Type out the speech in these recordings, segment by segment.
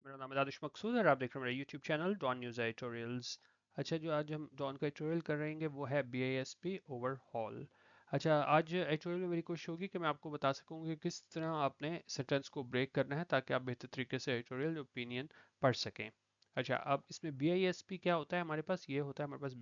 मेरा नाम है दानिश मकसूद और आप देख रहे हैं मेरा YouTube channel Dawn news editorials. अच्छा, जो आज हम डॉन का एडिटोरियल कर रहेंगे वो है BISP ओवरहॉल। अच्छा, आज एडिटोरियल में मेरी कोशिश होगी कि मैं आपको बता सकूँ कि किस तरह आपने सेंटेंस को ब्रेक करना है ताकि आप बेहतर तरीके से एडिटोरियल ओपिनियन पढ़ सकें। अच्छा, अब इसमें BISP क्या होता है? हमारे पास ये होता है, हमारे पास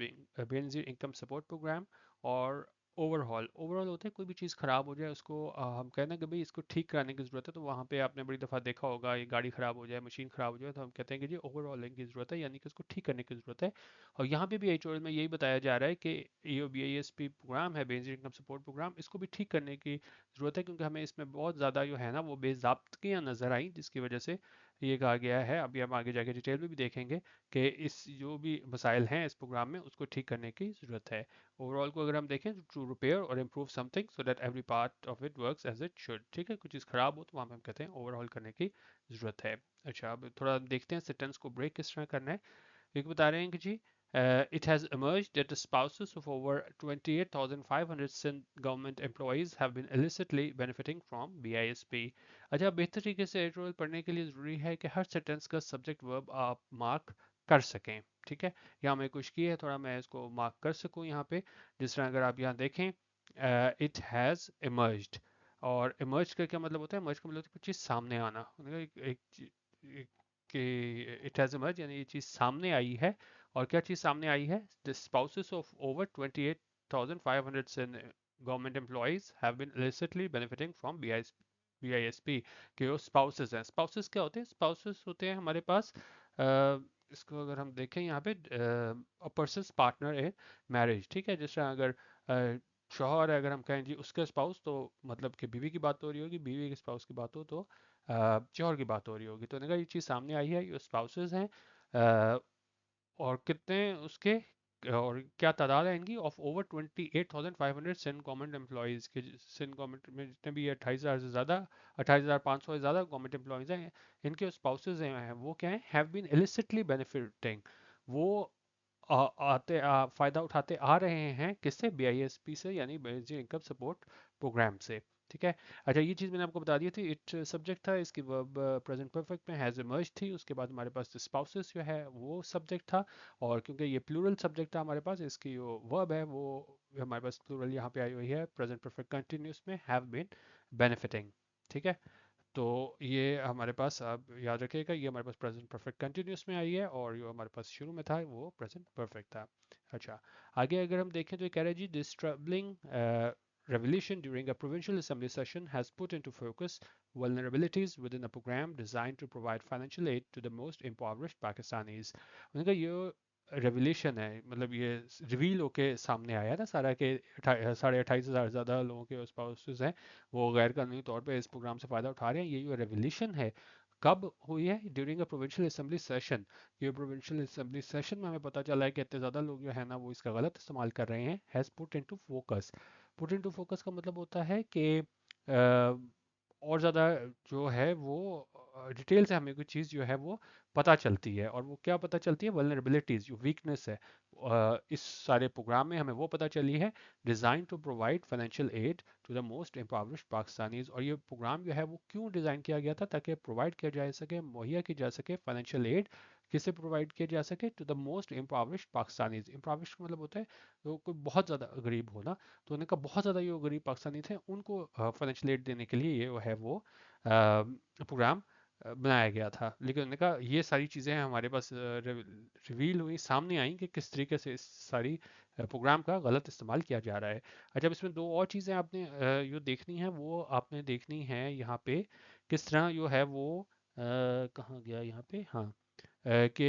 बेनजीर इनकम सपोर्ट प्रोग्राम। और ओवरहॉल ओवरऑल होता है कोई भी चीज़ ख़राब हो जाए उसको हम कहना कि भाई इसको ठीक कराने की ज़रूरत है। तो वहाँ पे आपने बड़ी दफ़ा देखा होगा, ये गाड़ी ख़राब हो जाए, मशीन ख़राब हो जाए, तो हम कहते हैं कि जी ओवरऑलिंग की ज़रूरत है, यानी कि उसको ठीक करने की ज़रूरत है। और यहाँ पे भी एडिटोरियल में यही बताया जा रहा है कि ये BISP प्रोग्राम है, बेसिक इनकम सपोर्ट प्रोग्राम, इसको भी ठीक करने की ज़रूरत है क्योंकि हमें इसमें बहुत ज़्यादा जो है ना वो बेज़ाब्तियाँ नज़र आई, जिसकी वजह से ये कहा गया है। अभी हम आगे जाके डिटेल में भी देखेंगे कि इस जो भी मसाइल हैं इस प्रोग्राम में उसको ठीक करने की ज़रूरत है। ओवरऑल को अगर हम देखें टू रिपेयर और improve something so that every part of it works as it should. ठीक है, कुछ चीज़ खराब हो तो वहाँ पे हम कहते हैं ओवरऑल करने की ज़रूरत है। अच्छा, अब थोड़ा देखते हैं सेंटेंस को ब्रेक किस तरह करना है। एक बता रहे हैं कि जी it has emerged that the spouses of over 28,500 government employees have been illicitly benefiting from BISP। अच्छा, बेहतर तरीके से एडिटोरियल पढ़ने के लिए ज़रूरी है कि हर सेंटेंस का सब्जेक्ट वर्ब आप मार्क कर सकें। ठीक है, यहाँ मैं कुछ की है, थोड़ा मैं इसको मार्क कर सकूँ यहाँ पे। जिस तरह अगर आप यहाँ देखें, इट हैज़ emerged। और emerge का क्या मतलब होता है? emerge का मतलब होता है कुछ चीज़ सामने आना। मतलब एक कि इट हैज़ emerged यानी ये चीज़ सामने आई है। और क्या चीज़ सामने आई है? The spouses of over 28,500 government employees have been illicitly benefiting from BISP। के वो spouses हैं। spouses क्या होते हैं? spouses होते हैं हमारे पास, इसको अगर हम देखें यहाँ पे, पर्सन्स पार्टनर इन मैरिज। ठीक है, जिस तरह अगर शौहर है, अगर हम कहें जी उसका स्पाउस, तो मतलब कि बीवी की बात हो रही होगी, बीवी के स्पाउस की बात हो तो शौहर की बात हो रही होगी। तो मैंने कहा ये चीज़ सामने आई है, ये स्पाउसेस हैं। और कितने उसके और क्या तादाद है इनकी? Of over 28,500 Sindh government employees के। सिंध गवर्नमेंट में जितने भी 28,000 से ज़्यादा, 28,500 से ज़्यादा गवर्नमेंट एम्प्लॉयज़ हैं, इनके स्पाउसेज हैं वो क्या हैं? Have been illicitly benefiting. वो फ़ायदा उठाते आ रहे हैं किससे? BISP से, यानी बेसिक इनकम सपोर्ट प्रोग्राम से। ठीक है। अच्छा, ये चीज़ मैंने आपको बता दी थी। इट सब्जेक्ट था, इसकी वर्ब प्रेजेंट परफेक्ट में हैज़ इमर्ज थी। उसके बाद हमारे पास स्पाउसेस जो है वो सब्जेक्ट था। और क्योंकि ये प्लूरल सब्जेक्ट था हमारे पास, इसकी जो वर्ब है वो हमारे पास प्लूरल यहाँ पे आई हुई है, प्रेजेंट परफेक्ट कंटिन्यूस में, हैव बीन बेनिफिटिंग। ठीक है, तो ये हमारे पास, आप याद रखिएगा, ये हमारे पास प्रेजेंट परफेक्ट कंटिन्यूस में आई है और जो हमारे पास शुरू में था वो प्रेजेंट परफेक्ट था। अच्छा, आगे अगर हम देखें तो ये कह रहे हैं जी this troubling revelation during a provincial assembly session has put into focus vulnerabilities within a program designed to provide financial aid to the most impoverished Pakistanis। उनका ये रेवलेशन है, मतलब ये रिवील होके सामने आया ना सारा के 28,500 से ज़्यादा लोगों के स्पाउसेस हैं वो गैर कानूनी तौर पे इस प्रोग्राम से फ़ायदा उठा रहे हैं। ये जो रेवोल्यूशन है कब हुई है? During a provincial assembly session. ये प्रोविंशियल असेंबली सेशन में हमें पता चला है कि इतने ज़्यादा लोग जो है ना वो इसका गलत इस्तेमाल कर रहे हैं। Has put into focus. Put into focus का मतलब होता है कि और ज़्यादा जो है वो डिटेल से हमें कोई चीज़ जो है वो पता चलती है। और वो क्या पता चलती है? वल्नरेबिलिटीज़, जो वीकनेस है इस सारे प्रोग्राम में हमें वो पता चली है। Design to provide financial aid to the most impoverished Pakistanis. और ये प्रोग्राम जो है वो क्यों डिज़ाइन किया गया था? ताकि प्रोवाइड किया जा सके, मुहैया की जा सके फाइनेंशियल एड। किसे प्रोवाइड किया जा सके? To the most impoverished Pakistanis. Impoverished का मतलब होता है तो कोई बहुत ज़्यादा गरीब होना। तो उन्होंने कहा बहुत ज़्यादा जो गरीब पाकिस्तानी थे उनको फाइनेंशियल एड देने के लिए ये है वो प्रोग्राम बनाया गया था। लेकिन उन्होंने कहा ये सारी चीज़ें हमारे पास रिवील हुई, सामने आई कि किस तरीके से इस सारी प्रोग्राम का गलत इस्तेमाल किया जा रहा है। अच्छा, अब इसमें दो और चीज़ें आपने जो देखनी है वो आपने देखनी है यहाँ पे, किस तरह जो है वो कहाँ गया यहाँ पे, हाँ, कि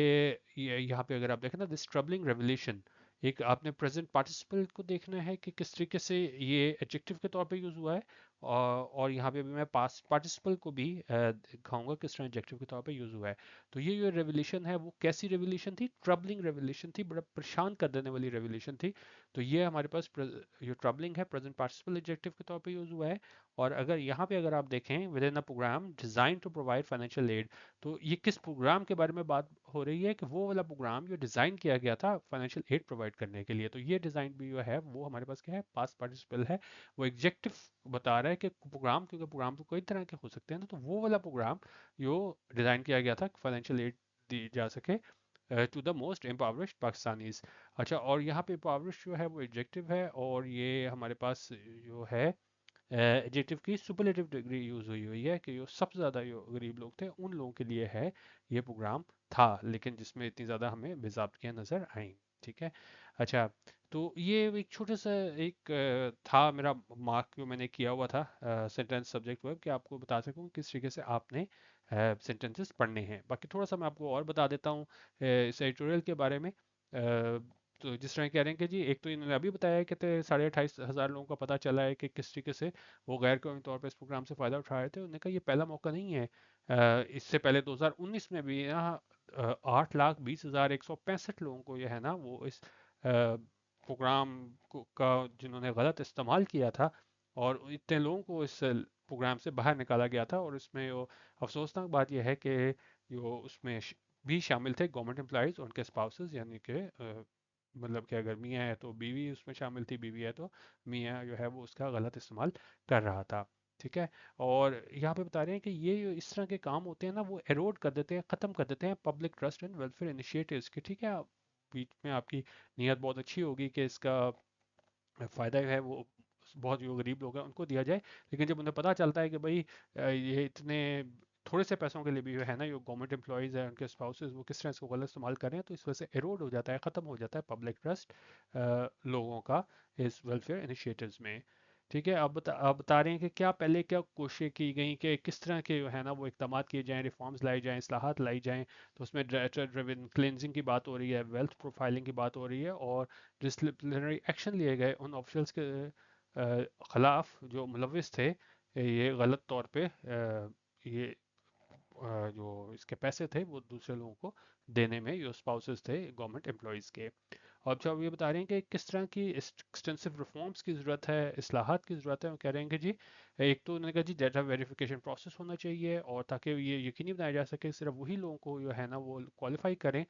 यहाँ पे अगर आप देखें ना दिस ट्रबलिंग रेवोल्यूशन, एक आपने प्रेजेंट पार्टिसिपल को देखना है कि किस तरीके से ये एडजेक्टिव के तौर पे यूज़ हुआ है। और यहाँ पे भी मैं पास्ट पार्टिसिपल को भी दिखाऊंगा किस तरह एडजेक्टिव के तौर पे यूज़ हुआ है। तो ये जो रेवोल्यूशन है वो कैसी रेवोल्यूशन थी? ट्रबलिंग रेवोल्यूशन थी, बड़ा परेशान कर देने वाली रेवोल्यूशन थी। तो ये हमारे पास जो ट्रबलिंग है प्रेजेंट पार्टिसिपल एडजेक्टिव के तौर पे यूज़ हुआ है। और अगर यहाँ पे अगर आप देखें within a program design to provide financial aid, तो ये किस प्रोग्राम के बारे में बात हो रही है कि वो वाला प्रोग्राम जो डिजाइन किया गया था फाइनेंशियल एड प्रोवाइड करने के लिए। तो ये डिजाइन भी जो है वो हमारे पास क्या है, पास्ट पार्टिसिपल है। वो एग्जेक्टिव बता रहा है कि प्रोग्राम, क्योंकि प्रोग्राम तो कई तरह के हो सकते हैं ना, तो वो वाला प्रोग्राम जो डिजाइन किया गया था फाइनेंशियल एड दी जा सके to the most impoverished Pakistanis. अच्छा, और यहाँ पे इम्पावरिश्ड जो है वो एडजेक्टिव है, और ये हमारे पास जो है एडजेक्टिव की सुपरलेटिव डिग्री यूज हुई हुई है कि जो सबसे ज़्यादा जो गरीब लोग थे उन लोगों के लिए है ये प्रोग्राम था, लेकिन जिसमें इतनी ज़्यादा हमें बेज़ाब्तियाँ नज़र आई। ठीक है। अच्छा, तो ये एक छोटा सा एक था मेरा मार्क जो मैंने किया हुआ था सेंटेंस सब्जेक्ट वर्ब, कि आपको बता सकूं किस तरीके से आपने सेंटेंसेस पढ़ने हैं। बाकी थोड़ा सा मैं आपको और बता देता हूँ इस एडिटोरियल के बारे में। तो जिस तरह कह रहे हैं कि जी, एक तो इन्होंने अभी बताया कि 28,500 लोगों का पता चला है कि किस तरीके से वो गैर कानूनी तौर पर इस प्रोग्राम से फ़ायदा उठा रहे थे। उन्होंने कहा ये पहला मौका नहीं है। इससे पहले 2019 में भी यहाँ 8,20,165 लोगों को, यह है ना, वो इस प्रोग्राम को का जिन्होंने गलत इस्तेमाल किया था, और इतने लोगों को इस प्रोग्राम से बाहर निकाला गया था। और इसमें वो अफसोसनाक बात यह है कि जो उसमें भी शामिल थे गवर्नमेंट एम्प्लॉयज़, उनके स्पाउसेस, यानी कि मतलब कि अगर मियाँ है तो बीवी उसमें शामिल थी, बीवी है तो मियाँ जो है वो उसका गलत इस्तेमाल कर रहा था। ठीक है। और यहाँ पे बता रहे हैं कि ये जो इस तरह के काम होते हैं ना, वो एरोड कर देते हैं, ख़त्म कर देते हैं public trust and welfare initiatives के। ठीक है। बीच में आपकी नीयत बहुत अच्छी होगी कि इसका फ़ायदा जो है वो बहुत जो गरीब लोग हैं उनको दिया जाए, लेकिन जब उन्हें पता चलता है कि भाई ये इतने थोड़े से पैसों के लिए भी जो है ना, जो गवर्नमेंट एम्प्लॉयज़ हैं उनके स्पाउसेस वो किस तरह इसको गलत इस्तेमाल कर रहे हैं, तो इस वजह से एरोड हो जाता है, ख़त्म हो जाता है पब्लिक ट्रस्ट लोगों का इस वेलफेयर इनिशिएटिव्स में। ठीक है। अब बता रहे हैं कि क्या पहले क्या कोशिशें की गई कि किस तरह के जो है ना वो इकदाम किए जाएं, रिफॉर्म्स लाई जाएं, इस्लाहात लाई जाएं। तो उसमें डाटा ड्रिवन क्लिनजिंग की बात हो रही है, वेल्थ प्रोफाइलिंग की बात हो रही है, और डिसिप्लिनरी एक्शन लिए गए उन ऑफिशियल्स के खिलाफ जो मुलविस थे ये गलत तौर पे ये जो इसके पैसे थे वो दूसरे लोगों को देने में, जो स्पाउसेस थे गवर्नमेंट एम्प्लॉयज़ के। और जब ये बता रहे हैं कि किस तरह की एक्सटेंसिव रिफॉर्म्स की ज़रूरत है, इस्लाहात की ज़रूरत है, वो कह रहे हैं कि जी, एक तो उन्होंने कहा जी डाटा वेरिफिकेशन प्रोसेस होना चाहिए, और ताकि ये यकीनी बनाया जा सके सिर्फ वही लोगों को जो है ना वो क्वालिफाई करें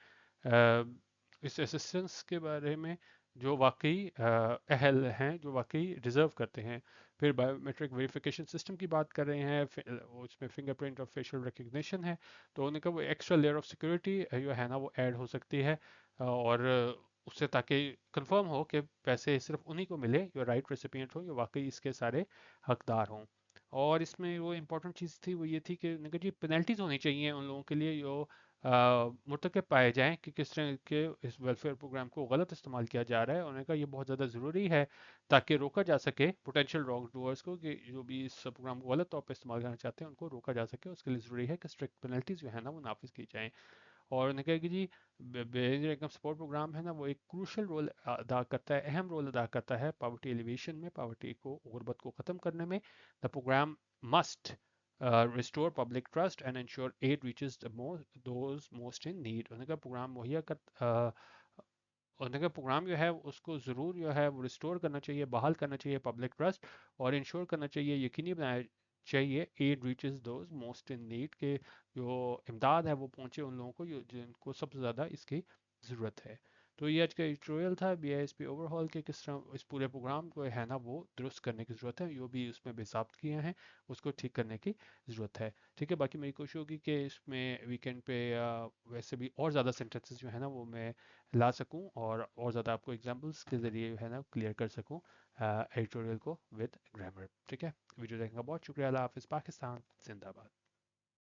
इस असिस्टेंस के बारे में जो वाकई अहल हैं, जो वाकई डिज़र्व करते हैं। फिर बायोमेट्रिक वेरिफिकेशन सिस्टम की बात कर रहे हैं, उसमें फिंगरप्रिंट और फेशियल रिकग्निशन है। तो उन्होंने कहा वो एक्स्ट्रा लेयर ऑफ सिक्योरिटी जो है ना वो ऐड हो सकती है, और उससे ताकि कंफर्म हो कि पैसे सिर्फ उन्हीं को मिले जो राइट रेसिपिएंट हो, जो वाकई इसके सारे हकदार हों। और इसमें वो इम्पोर्टेंट चीज़ थी वो ये थी कि उन्होंने कहा जी पेनल्टीज होनी चाहिए उन लोगों के लिए जो मुर्तकब पाए जाएं कि किस तरह के इस वेलफेयर प्रोग्राम को गलत इस्तेमाल किया जा रहा है। उन्होंने कहा ये बहुत ज़्यादा ज़रूरी है ताकि रोका जा सके पोटेंशियल रॉन्ग डूअर्स को, कि जो भी इस प्रोग्राम को गलत तौर पर इस्तेमाल करना चाहते हैं उनको रोका जा सके। उसके लिए ज़रूरी है कि स्ट्रिक्ट पेनल्टीज जो है ना वो नाफिज की जाएँ। और उन्होंने कहा कि जी बेसिक इनकम सपोर्ट प्रोग्राम है ना वो एक क्रूशल रोल अदा करता है, अहम रोल अदा करता है पॉवर्टी एलिवेशन में, पॉवर्टी को, गुर्बत को ख़त्म करने में। The program must restore public trust and ensure aid reaches those most in need। उन्होंने कहा प्रोग्राम मुहैया कर उन्होंने कहा प्रोग्राम जो है उसको ज़रूर जो है वो रिस्टोर करना चाहिए, बहाल करना चाहिए पब्लिक ट्रस्ट, और इंश्योर करना चाहिए, यकीनी बनाया चाहिए aid reaches those most in need, के जो इमदाद है वो पहुंचे उन लोगों को जिनको सबसे ज़्यादा इसकी ज़रूरत है। तो ये आज का ट्यूटोरियल था BISP ओवरहॉल के, किस तरह इस पूरे प्रोग्राम को है ना वो दुरुस्त करने की ज़रूरत है, जो भी उसमें बेसाब्त किए हैं उसको ठीक करने की ज़रूरत है। ठीक है। बाकी मेरी कोशिश होगी कि इसमें वीकेंड पे या वैसे भी और ज़्यादा सेंटेंसेस जो है ना वो मैं ला सकूं, और ज़्यादा आपको एग्जांपल्स के ज़रिए है ना क्लियर कर सकूं एडिटोरियल को विद ग्रामर। ठीक है। वीडियो देखने का बहुत शुक्रिया। अल्लाह हाफिज़। पाकिस्तान जिंदाबाद।